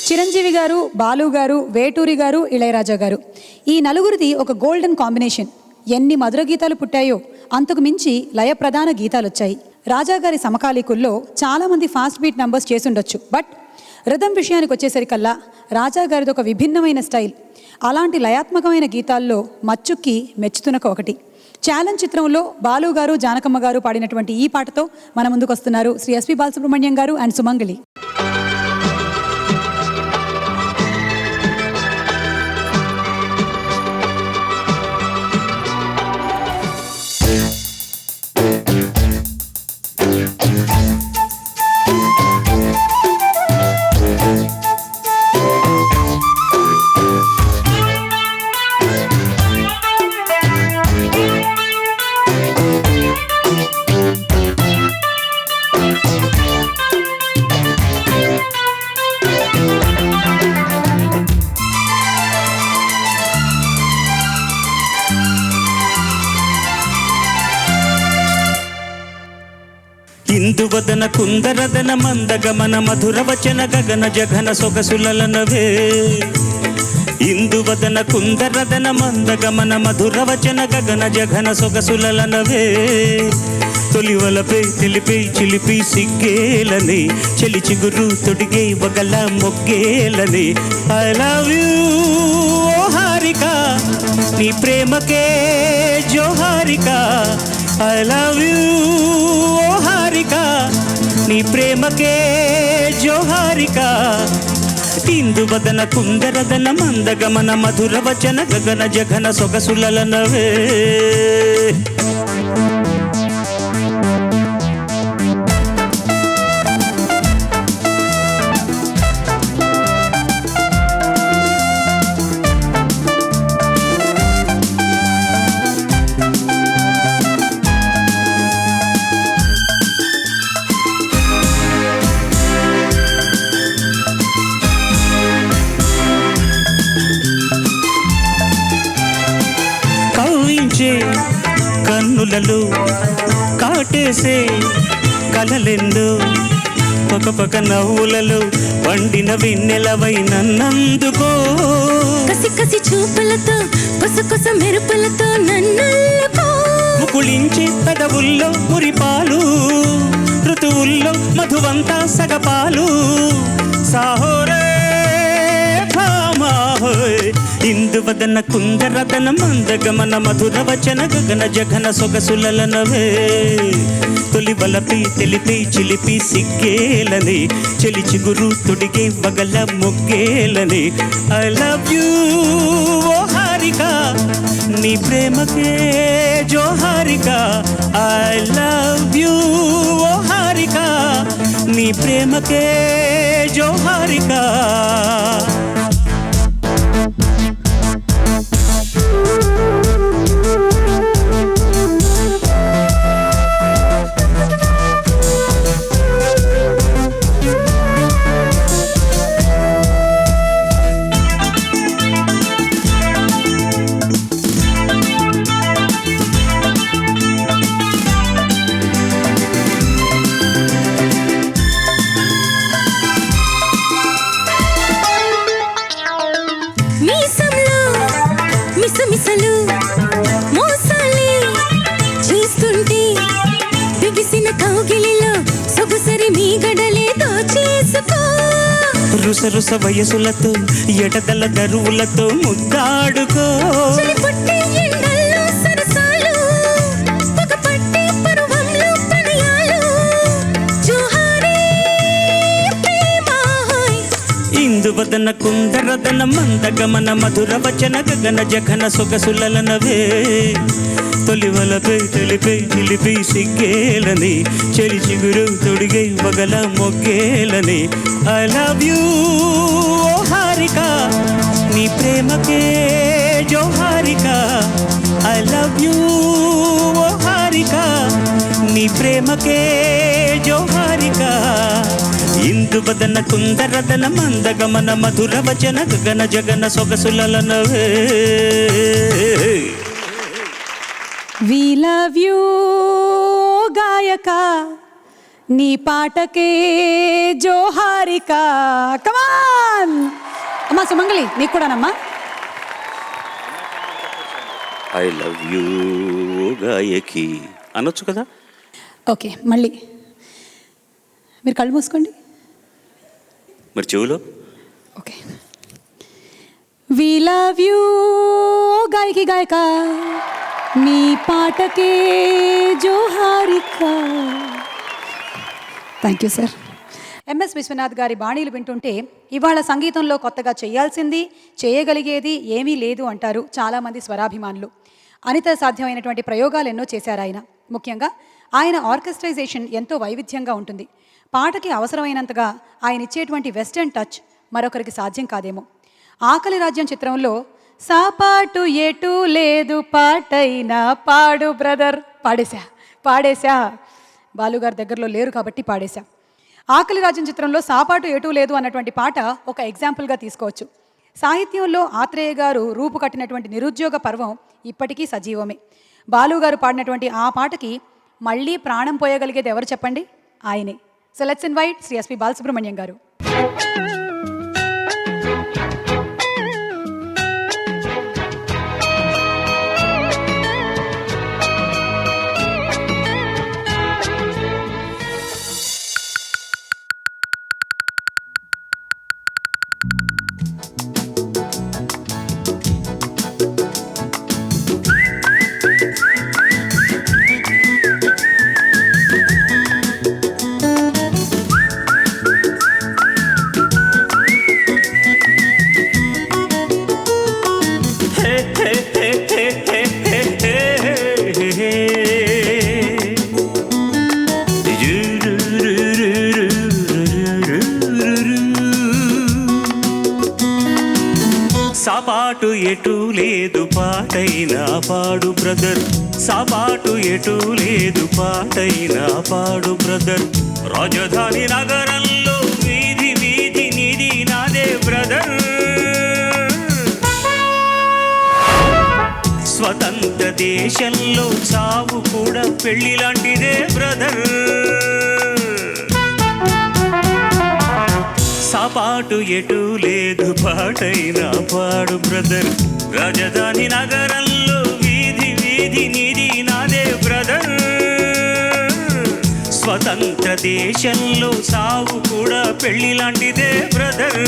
చిరంజీవి గారు, బాలు గారు, వేటూరి గారు, ఇళయరాజా గారు, ఈ నలుగురిది ఒక గోల్డెన్ కాంబినేషన్. ఎన్ని మధుర గీతాలు పుట్టాయో అంతకు మించి లయప్రధాన గీతాలు వచ్చాయి. రాజా గారి సమకాలీకుల్లో చాలామంది ఫాస్ట్ బీట్ నంబర్స్ చేసుండొచ్చు, బట్ రిథం విషయానికి వచ్చేసరికల్లా రాజా గారిది ఒక విభిన్నమైన స్టైల్. అలాంటి లయాత్మకమైన గీతాల్లో మచ్చుక్కి మెచ్చుతునక ఒకటి. ఛాలెంజ్ చిత్రంలో బాలు గారు, జానకమ్మ గారు పాడినటువంటి ఈ పాటతో మన ముందుకు వస్తున్నారు శ్రీ ఎస్పి బాలసుబ్రహ్మణ్యం గారు అండ్ సుమంగళి. ఇందువదన కుందరదన మందగమన మధుర వచన గగన జఘన సొగసులనవే. ఇందువదన కుందరదన మందగమన మధుర వచన గగన జఘన సొగసులనవే. తొలివలపై తెలిపై చిలిపి సిగ్గేలని చెలి చిగురు తొడిగే వగల మొగ్గేలని. ఐ లవ్ యూ ఓ హారిక, నీ ప్రేమకే జోహారిక. ఐ లవ్ యూ ఓ హారిక, నీ ప్రేమకే జోహారిక. ఇందువదన కుందరదన మందగమన మధుర వచన గగన జఘన సొగసులనవే. కన్నులలో కాటేసే కలలెందో పకపక నవ్వులలో వండిన వెన్నెలవై నన్నందుకో. కసి కసి చూపులతో కొసకొస మెరుపులతో నన్నల్లుకో. ముకుళించే పెదవుల్లో మురిపాలు, ఋతువుల్లో మధువంతా సగపాలు. సాహోరే ఇందువదన కుందరదన మందగమన మధుర వచన గగన జఘన సొగసులనవే. తొలివలపై తెలిపై చిలిపి సిగ్గేలని చెలి చిగురు తొడిగే వగల మొగ్గేలని. ఐ లవ్ యూ ఓ హారిక, నీ ప్రేమకే జోహారిక. ఐ లవ్ యూ ఓ హారిక, నీ ప్రేమకే జోహారిక. మిసలు మోసాలి చేస్తుంటే బిగిసిన కౌగిలిలో సొగసరి మీ గడలేదో చేసుకో. రుస రుస వయసులతో ఎడదల దరువులతో ముద్దాడుకో. ఇందువదన కుందరదన మందగమన మధుర వచన గగన జఘన సొగసులనవే. తొలివలపై తెలిపై చిలిపి సిగ్గేలని చెలి చిగురు తొడిగే వగల మొగ్గేలని. ఐ లవ్ యూ ఓ హారిక, నీ ప్రేమకే జోహారిక. ఐ లవ్ యూ ఓ హారిక, నీ ప్రేమకే జోహారిక. ఇందువదన కుందరదన మందగమన మధుర వచన గగన జగన సొగసులనవే. వి లవ్ యూ గాయక, నీ పాటకే జోహారిక. కమాన్ అమ్మా సుమంగళి, నీకు కూడానమ్మా. ఐ లవ్ యూ గాయకి అనొచ్చు కదా. ఓకే, మళ్ళీ మీరు కళ్ళు మూసుకోండి. మరి చెవులో ఓకే. వి లవ్ యూ గాయకి గాయక, నీ పాటకే జోహారిక. Thank you sir. MS Vishwanath గారి బాణీలు వింటుంటే ఇవాళ సంగీతంలో కొత్తగా చేయాల్సింది, చేయగలిగేది ఏమీ లేదు అంటారు చాలామంది స్వరాభిమానులు. అనిత సాధ్యమైనటువంటి ప్రయోగాలు ఎన్నో చేశారు ఆయన. ముఖ్యంగా ఆయన ఆర్కెస్ట్రైజేషన్ ఎంతో వైవిధ్యంగా ఉంటుంది. పాటకి అవసరమైనంతగా ఆయన ఇచ్చేటువంటి వెస్టర్న్ టచ్ మరొకరికి సాధ్యం కాదేమో. ఆకలి రాజ్యం చిత్రంలో సాపాటు ఎటు లేదు పాటైనా పాడు బ్రదర్ పాడేశా. బాలుగారు దగ్గరలో లేరు కాబట్టి పాడేశా. ఆకలి రాజ్యం చిత్రంలో సాపాటు ఎటు లేదు అన్నటువంటి పాట ఒక ఎగ్జాంపుల్గా తీసుకోవచ్చు. సాహిత్యంలో ఆత్రేయ గారు రూపు కట్టినటువంటి నిరుద్యోగ పర్వం ఇప్పటికీ సజీవమే. బాలుగారు పాడినటువంటి ఆ పాటకి మళ్ళీ ప్రాణం పోయగలిగేది ఎవరు చెప్పండి? ఆయనే. So let's invite Shri SP Balasubrahmanyam గారు. సాపాటు ఎటు లేదు పాటైనా పాడు బ్రదర్, సాపాటు ఎటు లేదు పాటైనా పాడు బ్రదర్. రాజధాని నగరంలో వీధి వీధి నిధి నాదే బ్రదర్. స్వతంత్ర దేశంలో సావు కూడా పెళ్లి లాంటిదే బ్రదర్. సాపాటు ఎటు లేదు పాటైనా పాడు బ్రదర్. రాజధాని నగరంలో వీధి వీధి నిధి నాదే బ్రదర్. స్వతంత్ర దేశంలో సావు కూడా పెళ్లి లాంటిదే బ్రదర్.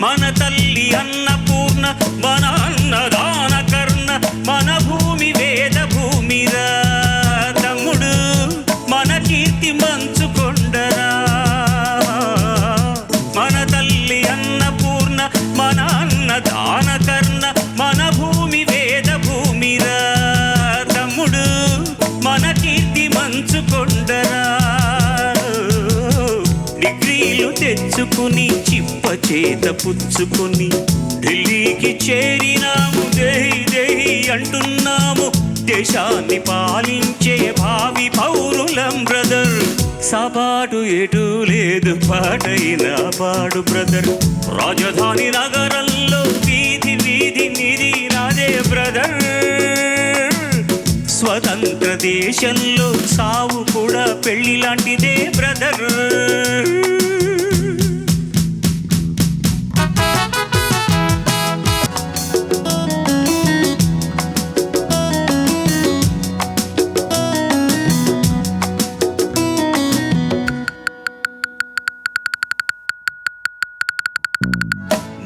మన తల్లి అన్నపూర్ణ, మన అన్నదాన కర్ణ, మన భూమి వేద భూమిరా తమ్ముడు, మన కీర్తి మంచుకొండరా. మన తల్లి అన్నపూర్ణ, మన అన్నదాన కర్ణ, మన భూమి వేద భూమిరా తమ్ముడు, మన కీర్తి మంచుకొండరా. డిగ్రీలు తెచ్చుకుని చేత పుచ్చుకొని ఢిల్లీకి చేరినాము, దేహి దేహి అంటున్నాము. దేశాన్ని పాలించే భావి పౌరులం బ్రదర్. సాపాటు ఎటు లేదు పాటైనా పాడు బ్రదర్. రాజధాని నగరంలో వీధి వీధి నిధి నాదే బ్రదర్. స్వతంత్ర దేశంలో సావు కూడా పెళ్లి లాంటిదే బ్రదర్.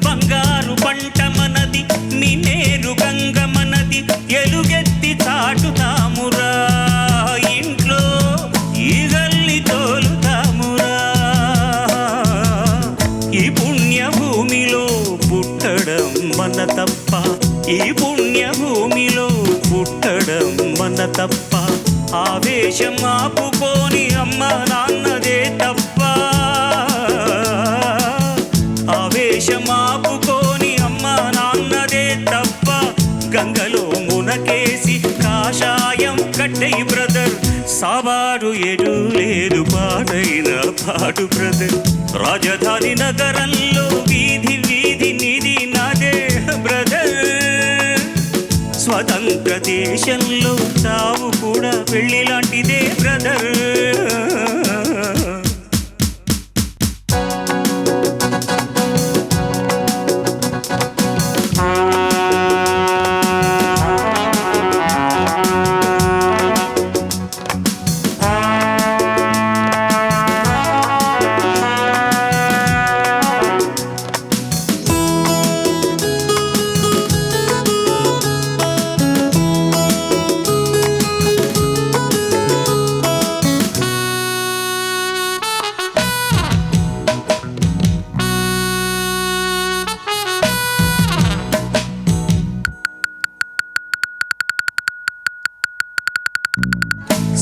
బంగారు పంట మనది, మినేరు గంగ మనది, ఎలుగెత్తి చాటుతామురా. ఇంట్లో ఈగల్ని తోలుతామురా. మన తప్ప, ఈ పుణ్యభూమిలో పుట్టడం మన తప్ప, ఆవేశం ఆపుకోని అమ్మ నాన్నదే తప్ప, ఆవేశం ఆపుకోని అమ్మ నాన్నదే తప్ప, గంగలో మునకేసి కాషాయం కట్టై బ్రదర్, సాబారు ఎడు లేదు పాడైన పాడు బ్రదర్, రాజధాని నగరంలో వీధి వీధి నిధి నాదే బ్రదర్, స్వతంత్ర దేశంలో చావు కూడా పెళ్లి లాంటిదే బ్రదర్.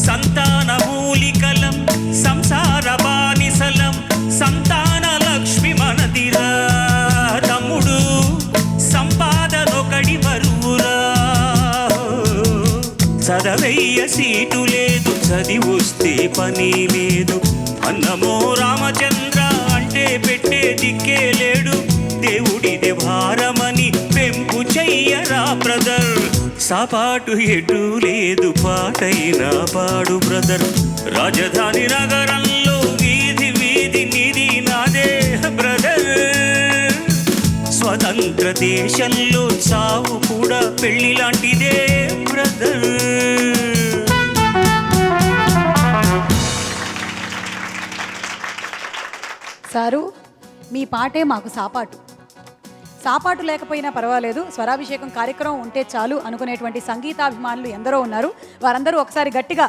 సంతాన మూలికలం సంసార బానిసలం, సంతాన లక్ష్మి మనదిరా తమ్ముడు, సంపాదనొకడి బరువురా, చదవయ్య సీటు లేదు చదివొస్తే పని లేదు, అన్నమో రామచంద్ర అంటే పెట్టే దిక్కే లేడు, దేవుడిదే భారమని పెంపు చెయ్యరా బ్రదర్, సాపాటు ఎటు లేదు పాటైనా పాడు బ్రదర్, రాజధాని నగరంలో వీధి వీధి నిధి నాదే బ్రదర్, స్వతంత్ర దేశంలో చావు కూడా పెళ్లి లాంటిదే బ్రదర్. సారు, మీ పాటే మాకు సాపాటు. సాపాటు లేకపోయినా పర్వాలేదు, స్వరాభిషేకం కార్యక్రమం ఉంటే చాలు అనుకునేటువంటి సంగీతాభిమానులు ఎందరో ఉన్నారు. వారందరూ ఒకసారి గట్టిగా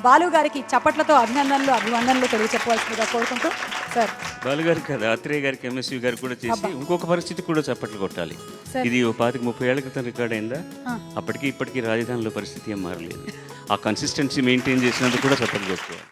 బాలు గారికి చప్పట్లతో అభినందనలు అభివందనలు తెలియచెప్పవలసిందిగా కోరుకుంటూ. సార్, బాలు గారికి కాదు, ఆత్రేయ గారికి, ఎంఎస్వి గారికి కూడా చేసి ఇంకొక పరిస్థితి కూడా చప్పట్లు కొట్టాలి. ఇది 25-30 ఏళ్ల క్రితం రికార్డ్ అయిందా, అప్పటికి ఇప్పటికీ రాజధానిలో పరిస్థితి ఏం మారలేదు. ఆ కన్సిస్టెన్సీ మెయింటైన్ చేసినందుకు కూడా చప్పట్లు కొట్టుకోవాలి.